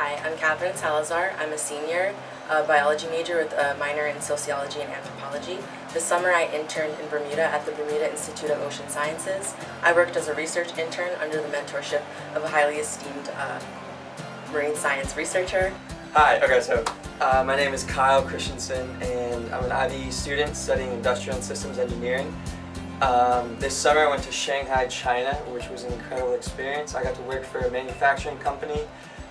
Hi, I'm Catherine Salazar. I'm a senior biology major with a minor in sociology and anthropology. This summer I interned in Bermuda at the Bermuda Institute of Ocean Sciences. I worked as a research intern under the mentorship of a highly esteemed marine science researcher. Hi, my name is Kyle Christensen and I'm an IB student studying industrial and systems engineering. This summer I went to Shanghai, China, which was an incredible experience. I got to work for a manufacturing company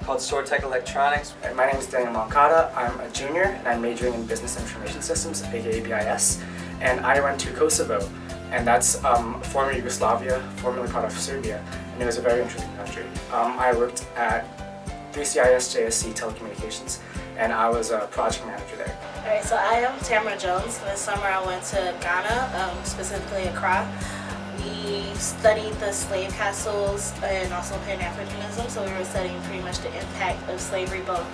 called Sortech Electronics. My name is Daniel Moncada. I'm a junior and I'm majoring in Business Information Systems, aka BIS, and I went to Kosovo, and that's former Yugoslavia, formerly part of Serbia, and it was a very interesting country. I worked at 3CIS JSC Telecommunications, and I was a project manager there. Alright, so I am Tamara Jones. This summer I went to Ghana, specifically Accra. We studied the slave castles and also Pan-Africanism, so we were studying pretty much the impact of slavery both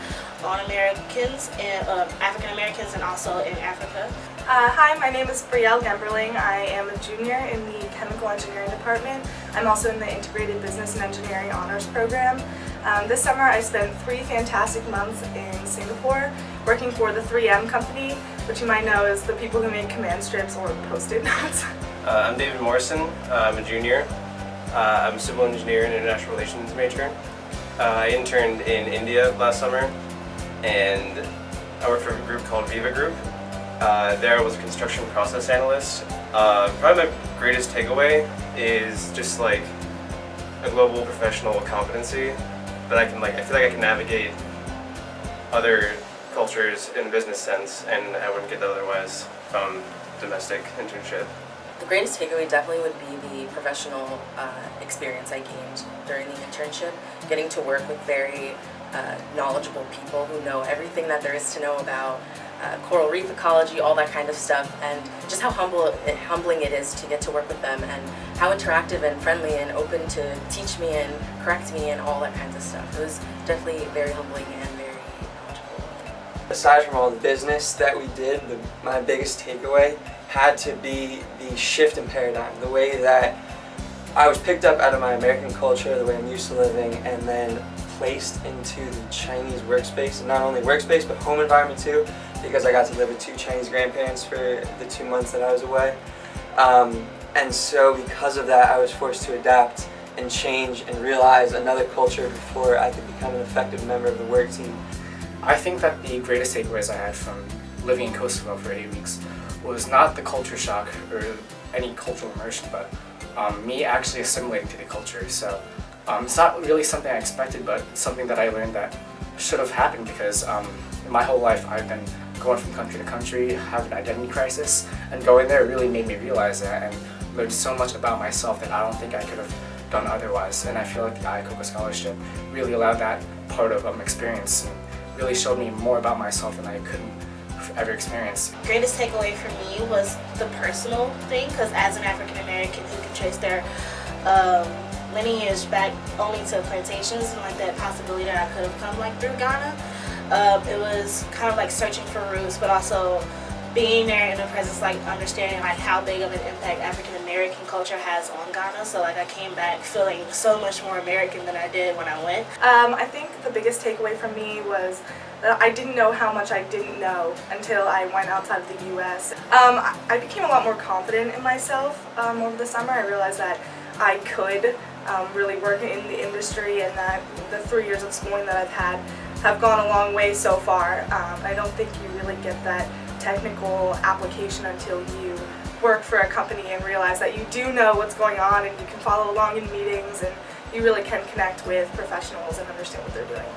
on Americans and African Americans and also in Africa. Hi, my name is Brielle Gemberling. I am a junior in the Chemical Engineering Department. I'm also in the Integrated Business and Engineering Honors Program. This summer I spent 3 fantastic months in Singapore working for the 3M company, which you might know is the people who make command strips or post-it notes. I'm David Morrison. I'm a junior. I'm a civil engineer and international relations major. I interned in India last summer, and I worked for a group called Viva Group. There I was a construction process analyst. Probably my greatest takeaway is just like a global professional competency that I feel like I can navigate other cultures in the business sense, and I wouldn't get that otherwise from domestic internship. The greatest takeaway definitely would be the professional experience I gained during the internship, getting to work with very knowledgeable people who know everything that there is to know about coral reef ecology, all that kind of stuff, and just how humbling it is to get to work with them, and how interactive and friendly and open to teach me and correct me and all that kinds of stuff. It was definitely very humbling and very knowledgeable. Aside from all the business that we did, my biggest takeaway had to be the shift in paradigm, the way that I was picked up out of my American culture, the way I'm used to living, and then placed into the Chinese workspace, and not only workspace but home environment too, because I got to live with 2 Chinese grandparents for the 2 months that I was away. And so because of that I was forced to adapt and change and realize another culture before I could become an effective member of the work team. I think that the greatest takeaways I had from living in Kosovo for 8 weeks was not the culture shock or any cultural immersion, but me actually assimilating to the culture. So it's not really something I expected, but something that I learned that should have happened, because in my whole life I've been going from country to country, have an identity crisis, and going there really made me realize that and learned so much about myself that I don't think I could have done otherwise. And I feel like the Iacocca scholarship really allowed that part of experience and really showed me more about myself than I couldn't ever experience. The greatest takeaway for me was the personal thing, because as an African American who can trace their lineage back only to plantations and like that possibility that I could have come like through Ghana, it was kind of like searching for roots, but also being there in the presence, like understanding like how big of an impact African American culture has on Ghana. So like I came back feeling so much more American than I did when I went. I think the biggest takeaway from me was that I didn't know how much I didn't know until I went outside of the U.S. I became a lot more confident in myself over the summer. I realized that I could really work in the industry, and that the 3 years of schooling that I've had have gone a long way so far. I don't think you really get that technical application until you work for a company and realize that you do know what's going on and you can follow along in meetings and you really can connect with professionals and understand what they're doing.